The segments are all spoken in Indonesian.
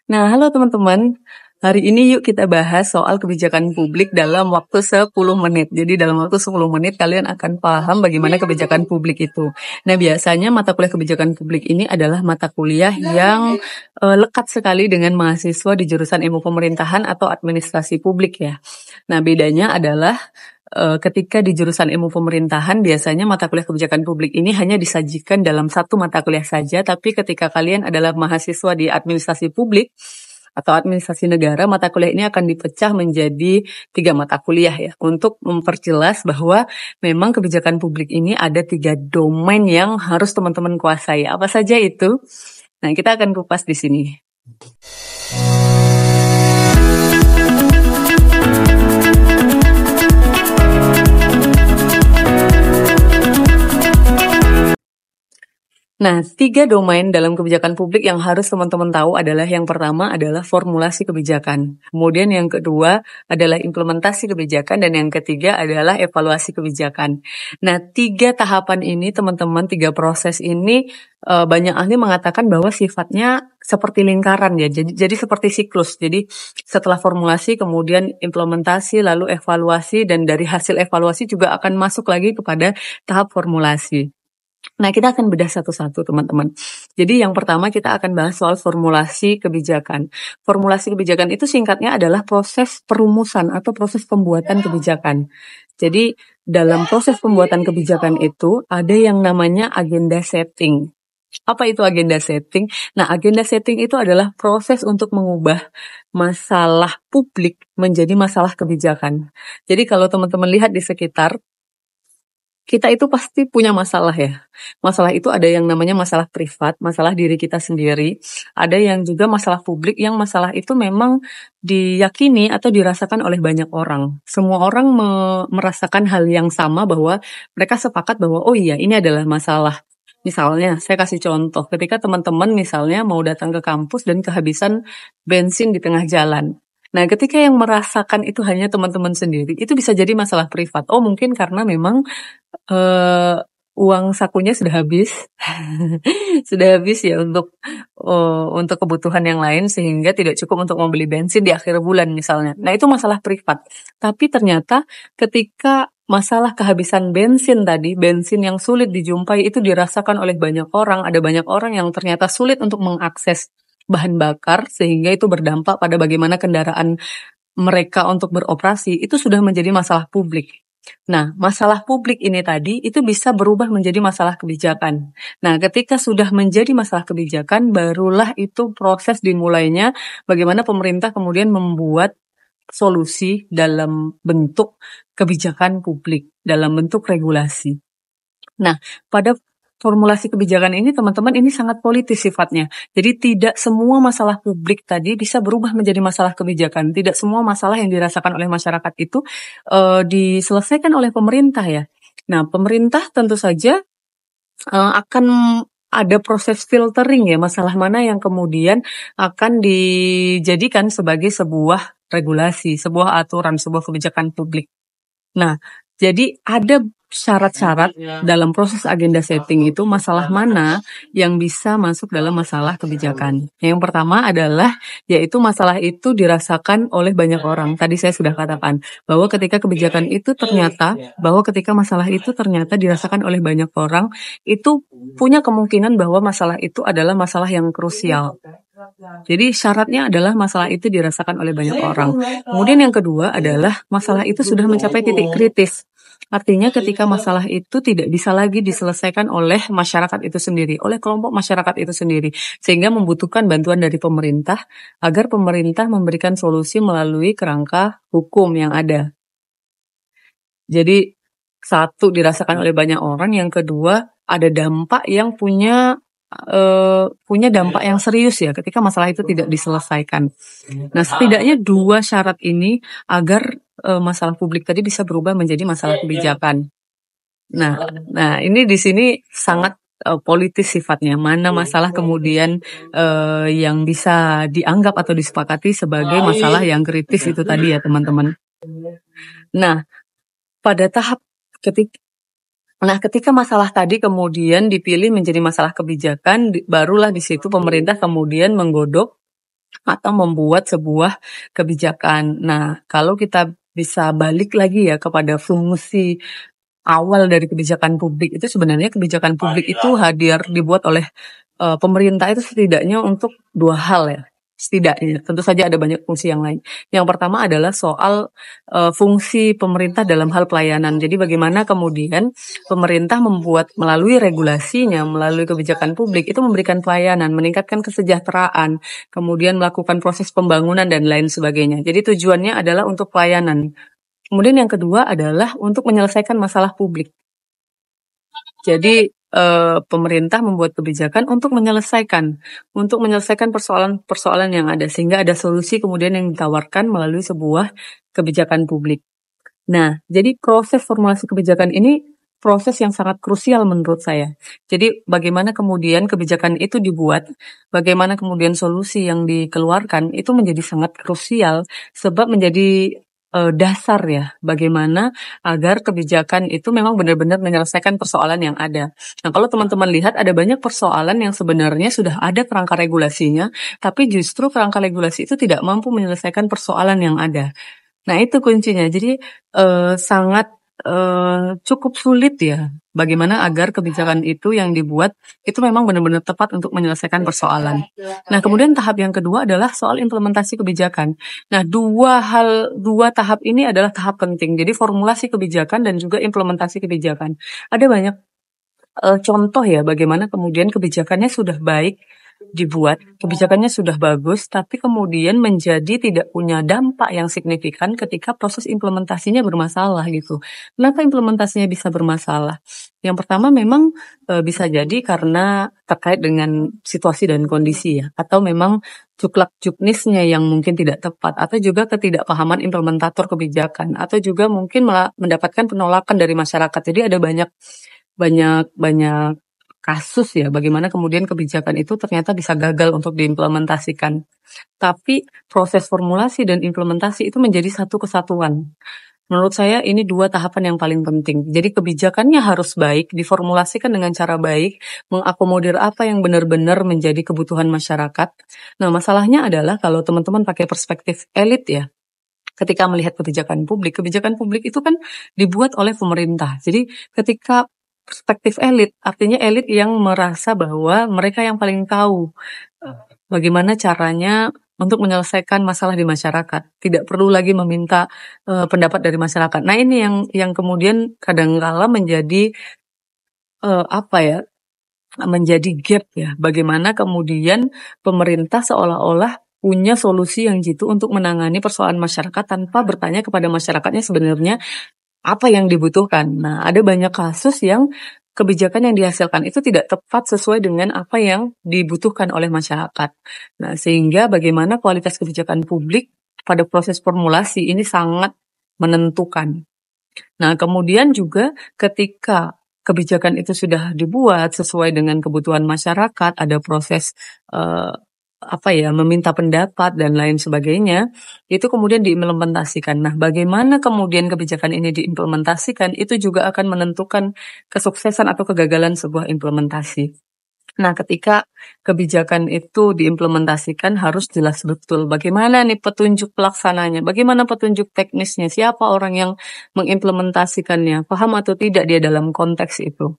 Nah, halo teman-teman. Hari ini yuk kita bahas soal kebijakan publik dalam waktu 10 menit. Jadi dalam waktu 10 menit kalian akan paham bagaimana kebijakan publik itu. Nah, biasanya mata kuliah kebijakan publik ini adalah mata kuliah yang lekat sekali dengan mahasiswa di jurusan ilmu pemerintahan atau administrasi publik ya. Nah, bedanya adalah ketika di jurusan ilmu pemerintahan biasanya mata kuliah kebijakan publik ini hanya disajikan dalam satu mata kuliah saja, tapi ketika kalian adalah mahasiswa di administrasi publik atau administrasi negara, mata kuliah ini akan dipecah menjadi 3 mata kuliah ya, untuk memperjelas bahwa memang kebijakan publik ini ada 3 domain yang harus teman-teman kuasai. Apa saja itu? Nah, kita akan kupas di sini. Nah, 3 domain dalam kebijakan publik yang harus teman-teman tahu adalah yang pertama adalah formulasi kebijakan. Kemudian yang kedua adalah implementasi kebijakan dan yang ketiga adalah evaluasi kebijakan. Nah, 3 tahapan ini teman-teman, 3 proses ini banyak ahli mengatakan bahwa sifatnya seperti lingkaran ya. Jadi seperti siklus. Jadi setelah formulasi kemudian implementasi lalu evaluasi dan dari hasil evaluasi juga akan masuk lagi kepada tahap formulasi. Nah, kita akan bedah satu-satu teman-teman. Jadi yang pertama kita akan bahas soal formulasi kebijakan. Formulasi kebijakan itu singkatnya adalah proses perumusan atau proses pembuatan kebijakan. Jadi dalam proses pembuatan kebijakan itu ada yang namanya agenda setting. Apa itu agenda setting? Nah, agenda setting itu adalah proses untuk mengubah masalah publik menjadi masalah kebijakan. Jadi kalau teman-teman lihat di sekitar, kita itu pasti punya masalah ya. Masalah itu ada yang namanya masalah privat, masalah diri kita sendiri. Ada yang juga masalah publik yang masalah itu memang diyakini atau dirasakan oleh banyak orang. Semua orang merasakan hal yang sama bahwa mereka sepakat bahwa oh iya ini adalah masalah. Misalnya, saya kasih contoh, ketika teman-teman misalnya mau datang ke kampus dan kehabisan bensin di tengah jalan. Nah, ketika yang merasakan itu hanya teman-teman sendiri, itu bisa jadi masalah privat. Oh, mungkin karena memang uang sakunya sudah habis, sudah habis ya untuk kebutuhan yang lain sehingga tidak cukup untuk membeli bensin di akhir bulan misalnya. Nah, itu masalah privat. Tapi ternyata ketika masalah kehabisan bensin tadi, bensin yang sulit dijumpai itu dirasakan oleh banyak orang. Ada banyak orang yang ternyata sulit untuk mengakses bahan bakar sehingga itu berdampak pada bagaimana kendaraan mereka untuk beroperasi, itu sudah menjadi masalah publik. Nah, masalah publik ini tadi itu bisa berubah menjadi masalah kebijakan. Nah, ketika sudah menjadi masalah kebijakan, barulah itu proses dimulainya bagaimana pemerintah kemudian membuat solusi dalam bentuk kebijakan publik, dalam bentuk regulasi. Nah, pada formulasi kebijakan ini teman-teman ini sangat politis sifatnya. Jadi tidak semua masalah publik tadi bisa berubah menjadi masalah kebijakan. Tidak semua masalah yang dirasakan oleh masyarakat itu diselesaikan oleh pemerintah ya. Nah, pemerintah tentu saja akan ada proses filtering ya, masalah mana yang kemudian akan dijadikan sebagai sebuah regulasi, sebuah aturan, sebuah kebijakan publik. Nah, jadi ada syarat-syarat dalam proses agenda setting itu masalah mana yang bisa masuk dalam masalah kebijakan. Yang pertama adalah yaitu masalah itu dirasakan oleh banyak orang. Tadi saya sudah katakan bahwa ketika kebijakan itu ketika masalah itu ternyata dirasakan oleh banyak orang, itu punya kemungkinan bahwa masalah itu adalah masalah yang krusial. Jadi syaratnya adalah masalah itu dirasakan oleh banyak orang. Kemudian yang kedua adalah masalah itu sudah mencapai titik kritis. Artinya ketika masalah itu tidak bisa lagi diselesaikan oleh masyarakat itu sendiri, oleh kelompok masyarakat itu sendiri. Sehingga membutuhkan bantuan dari pemerintah agar pemerintah memberikan solusi melalui kerangka hukum yang ada. Jadi satu dirasakan oleh banyak orang, yang kedua ada dampak yang punya dampak yang serius ya ketika masalah itu tidak diselesaikan. Nah, setidaknya 2 syarat ini agar masalah publik tadi bisa berubah menjadi masalah kebijakan. Nah, ini di sini sangat politis sifatnya. Mana masalah kemudian yang bisa dianggap atau disepakati sebagai masalah yang kritis itu tadi ya, teman-teman. Nah, pada tahap ketika masalah tadi kemudian dipilih menjadi masalah kebijakan, barulah di situ pemerintah kemudian menggodok atau membuat sebuah kebijakan. Nah, kalau kita bisa balik lagi ya kepada fungsi awal dari kebijakan publik itu, sebenarnya kebijakan publik itu hadir dibuat oleh pemerintah itu setidaknya untuk dua hal ya. Setidaknya, tentu saja ada banyak fungsi yang lain. Yang pertama adalah soal fungsi pemerintah dalam hal pelayanan. Jadi bagaimana kemudian pemerintah membuat melalui regulasinya, melalui kebijakan publik itu memberikan pelayanan, meningkatkan kesejahteraan, kemudian melakukan proses pembangunan dan lain sebagainya. Jadi tujuannya adalah untuk pelayanan. Kemudian yang kedua adalah untuk menyelesaikan masalah publik. Jadi pemerintah membuat kebijakan untuk menyelesaikan persoalan-persoalan yang ada, sehingga ada solusi kemudian yang ditawarkan melalui sebuah kebijakan publik. Nah, jadi proses formulasi kebijakan ini proses yang sangat krusial menurut saya. Jadi bagaimana kemudian kebijakan itu dibuat, bagaimana kemudian solusi yang dikeluarkan itu menjadi sangat krusial, sebab menjadi dasar ya bagaimana agar kebijakan itu memang benar-benar menyelesaikan persoalan yang ada. Nah, kalau teman-teman lihat ada banyak persoalan yang sebenarnya sudah ada kerangka regulasinya, tapi justru kerangka regulasi itu tidak mampu menyelesaikan persoalan yang ada. Nah, itu kuncinya. Jadi sangat cukup sulit ya bagaimana agar kebijakan itu yang dibuat itu memang benar-benar tepat untuk menyelesaikan persoalan. Nah, kemudian tahap yang kedua adalah soal implementasi kebijakan. Nah, dua tahap ini adalah tahap penting. Jadi formulasi kebijakan dan juga implementasi kebijakan. Ada banyak contoh ya bagaimana kemudian kebijakannya sudah baik dibuat, kebijakannya sudah bagus, tapi kemudian menjadi tidak punya dampak yang signifikan ketika proses implementasinya bermasalah gitu. Kenapa implementasinya bisa bermasalah? Yang pertama memang bisa jadi karena terkait dengan situasi dan kondisi ya, atau memang cuklak-cuknisnya yang mungkin tidak tepat, atau juga ketidakpahaman implementator kebijakan, atau juga mungkin mendapatkan penolakan dari masyarakat. Jadi ada banyak kasus ya bagaimana kemudian kebijakan itu ternyata bisa gagal untuk diimplementasikan. Tapi proses formulasi dan implementasi itu menjadi satu kesatuan. Menurut saya ini dua tahapan yang paling penting. Jadi kebijakannya harus baik, diformulasikan dengan cara baik, mengakomodir apa yang benar-benar menjadi kebutuhan masyarakat. Nah, masalahnya adalah kalau teman-teman pakai perspektif elit ya, ketika melihat kebijakan publik itu kan dibuat oleh pemerintah. Jadi ketika perspektif elit, artinya elit yang merasa bahwa mereka yang paling tahu bagaimana caranya untuk menyelesaikan masalah di masyarakat. Tidak perlu lagi meminta pendapat dari masyarakat. Nah, ini yang kemudian kadangkala menjadi apa ya? Menjadi gap ya. Bagaimana kemudian pemerintah seolah-olah punya solusi yang jitu untuk menangani persoalan masyarakat tanpa bertanya kepada masyarakatnya sebenarnya apa yang dibutuhkan. Nah, ada banyak kasus yang kebijakan yang dihasilkan itu tidak tepat sesuai dengan apa yang dibutuhkan oleh masyarakat. Nah, sehingga bagaimana kualitas kebijakan publik pada proses formulasi ini sangat menentukan. Nah, kemudian juga ketika kebijakan itu sudah dibuat sesuai dengan kebutuhan masyarakat, ada proses meminta pendapat dan lain sebagainya, itu kemudian diimplementasikan. Nah, bagaimana kemudian kebijakan ini diimplementasikan, itu juga akan menentukan kesuksesan atau kegagalan sebuah implementasi. Nah, ketika kebijakan itu diimplementasikan harus jelas betul bagaimana nih petunjuk pelaksananya, bagaimana petunjuk teknisnya, siapa orang yang mengimplementasikannya, paham atau tidak dia dalam konteks itu.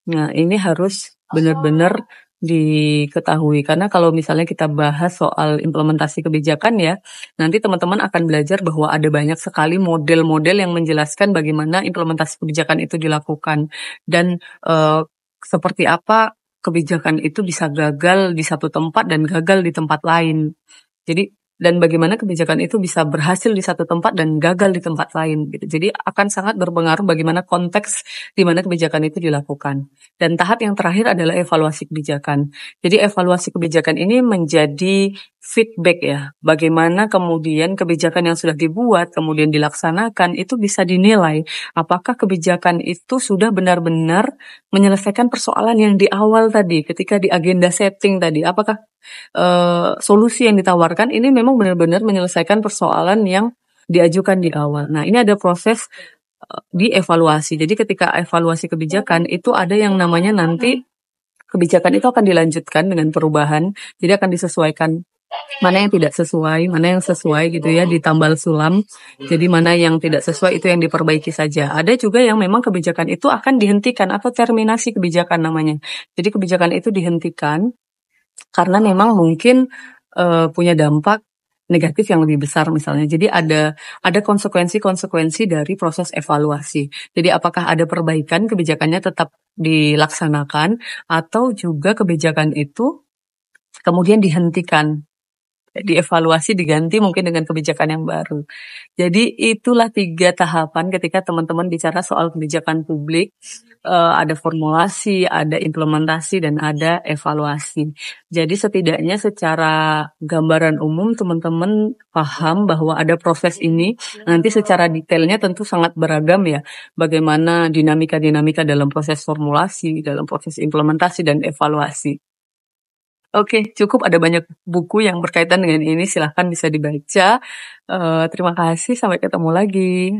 Nah, ini harus benar-benar diketahui, karena kalau misalnya kita bahas soal implementasi kebijakan ya, nanti teman-teman akan belajar bahwa ada banyak sekali model-model yang menjelaskan bagaimana implementasi kebijakan itu dilakukan dan seperti apa kebijakan itu bisa gagal di satu tempat dan gagal di tempat lain. Jadi dan bagaimana kebijakan itu bisa berhasil di satu tempat dan gagal di tempat lain gitu. Jadi akan sangat berpengaruh bagaimana konteks di mana kebijakan itu dilakukan. Dan tahap yang terakhir adalah evaluasi kebijakan. Jadi evaluasi kebijakan ini menjadi feedback ya. Bagaimana kemudian kebijakan yang sudah dibuat kemudian dilaksanakan itu bisa dinilai apakah kebijakan itu sudah benar-benar menyelesaikan persoalan yang di awal tadi ketika di agenda setting tadi. Apakah solusi yang ditawarkan ini memang benar-benar menyelesaikan persoalan yang diajukan di awal. Nah, ini ada proses dievaluasi. Jadi ketika evaluasi kebijakan itu ada yang namanya nanti kebijakan itu akan dilanjutkan dengan perubahan. Jadi akan disesuaikan mana yang tidak sesuai, mana yang sesuai gitu ya, ditambal sulam. Jadi mana yang tidak sesuai itu yang diperbaiki saja. Ada juga yang memang kebijakan itu akan dihentikan atau terminasi kebijakan namanya. Jadi kebijakan itu dihentikan karena memang mungkin punya dampak negatif yang lebih besar misalnya. Jadi ada konsekuensi-konsekuensi dari proses evaluasi. Jadi apakah ada perbaikan kebijakannya tetap dilaksanakan atau juga kebijakan itu kemudian dihentikan, dievaluasi, diganti mungkin dengan kebijakan yang baru. Jadi itulah 3 tahapan ketika teman-teman bicara soal kebijakan publik, ada formulasi, ada implementasi, dan ada evaluasi. Jadi setidaknya secara gambaran umum teman-teman paham bahwa ada proses ini, nanti secara detailnya tentu sangat beragam ya, bagaimana dinamika-dinamika dalam proses formulasi, dalam proses implementasi dan evaluasi. Oke, cukup ada banyak buku yang berkaitan dengan ini, silahkan bisa dibaca. Terima kasih, sampai ketemu lagi.